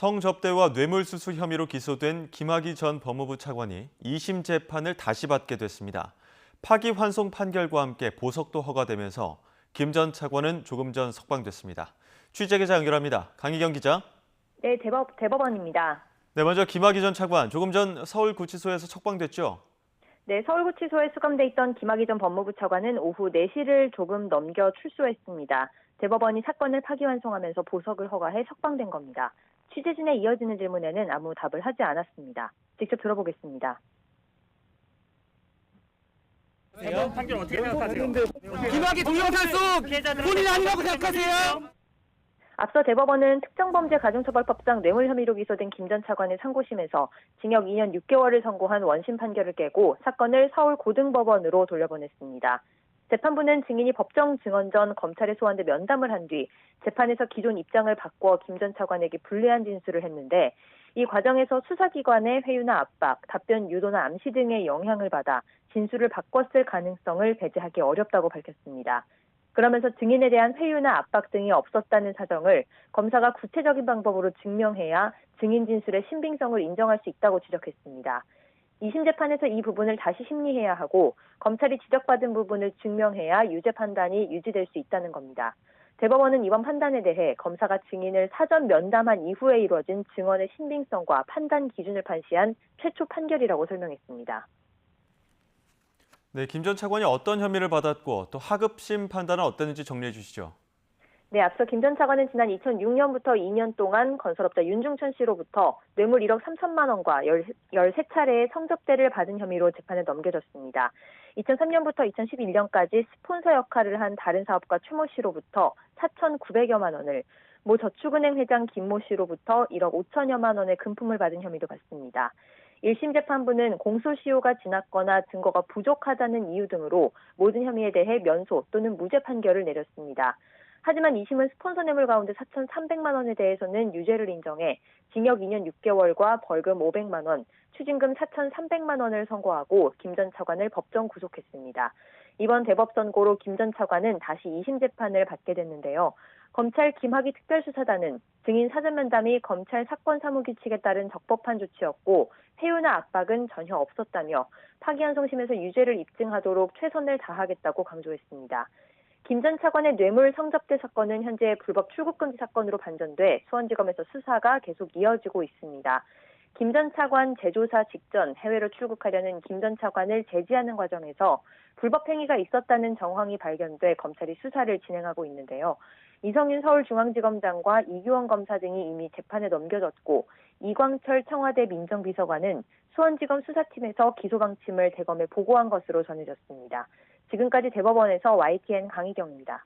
성접대와 뇌물수수 혐의로 기소된 김학의 전 법무부 차관이 2심 재판을 다시 받게 됐습니다. 파기환송 판결과 함께 보석도 허가되면서 김 전 차관은 조금 전 석방됐습니다. 취재기자 연결합니다. 강희경 기자. 네, 대법원입니다. 네, 먼저 김학의 전 차관, 조금 전 서울구치소에서 석방됐죠? 네, 서울구치소에 수감돼 있던 김학의 전 법무부 차관은 오후 4시를 조금 넘겨 출소했습니다. 대법원이 사건을 파기환송하면서 보석을 허가해 석방된 겁니다. 취재진에 이어지는 질문에는 아무 답을 하지 않았습니다. 직접 들어보겠습니다. 이번 판결 어떻게 생각하세요? 김학의 동영상 속 본인 아니라고 생각하세요? 앞서 대법원은 특정범죄가중처벌법상 뇌물 혐의로 기소된 김 전 차관의 상고심에서 징역 2년 6개월을 선고한 원심 판결을 깨고 사건을 서울고등법원으로 돌려보냈습니다. 재판부는 증인이 법정 증언 전 검찰에 소환돼 면담을 한 뒤 재판에서 기존 입장을 바꿔 김 전 차관에게 불리한 진술을 했는데 이 과정에서 수사기관의 회유나 압박, 답변 유도나 암시 등의 영향을 받아 진술을 바꿨을 가능성을 배제하기 어렵다고 밝혔습니다. 그러면서 증인에 대한 회유나 압박 등이 없었다는 사정을 검사가 구체적인 방법으로 증명해야 증인 진술의 신빙성을 인정할 수 있다고 지적했습니다. 2심 재판에서 이 부분을 다시 심리해야 하고 검찰이 지적받은 부분을 증명해야 유죄 판단이 유지될 수 있다는 겁니다. 대법원은 이번 판단에 대해 검사가 증인을 사전 면담한 이후에 이루어진 증언의 신빙성과 판단 기준을 판시한 최초 판결이라고 설명했습니다. 네, 김 전 차관이 어떤 혐의를 받았고 또 하급심 판단은 어땠는지 정리해 주시죠. 네, 앞서 김 전 차관은 지난 2006년부터 2년 동안 건설업자 윤중천 씨로부터 뇌물 1억 3천만 원과 13차례의 성접대를 받은 혐의로 재판에 넘겨졌습니다. 2003년부터 2011년까지 스폰서 역할을 한 다른 사업가 최모 씨로부터 4,900여만 원을, 모 저축은행 회장 김모 씨로부터 1억 5천여만 원의 금품을 받은 혐의도 받습니다. 1심 재판부는 공소시효가 지났거나 증거가 부족하다는 이유 등으로 모든 혐의에 대해 면소 또는 무죄 판결을 내렸습니다. 하지만 2심은 스폰서 뇌물 가운데 4,300만 원에 대해서는 유죄를 인정해 징역 2년 6개월과 벌금 500만 원, 추징금 4,300만 원을 선고하고 김 전 차관을 법정 구속했습니다. 이번 대법 선고로 김 전 차관은 다시 2심 재판을 받게 됐는데요. 검찰 김학의 특별수사단은 증인 사전 면담이 검찰 사건 사무규칙에 따른 적법한 조치였고 회유나 압박은 전혀 없었다며 파기환송심에서 유죄를 입증하도록 최선을 다하겠다고 강조했습니다. 김 전 차관의 뇌물 성접대 사건은 현재 불법 출국금지 사건으로 반전돼 수원지검에서 수사가 계속 이어지고 있습니다. 김 전 차관 재조사 직전 해외로 출국하려는 김 전 차관을 제지하는 과정에서 불법 행위가 있었다는 정황이 발견돼 검찰이 수사를 진행하고 있는데요. 이성윤 서울중앙지검장과 이규원 검사 등이 이미 재판에 넘겨졌고 이광철 청와대 민정비서관은 수원지검 수사팀에서 기소방침을 대검에 보고한 것으로 전해졌습니다. 지금까지 대법원에서 YTN 강희경입니다.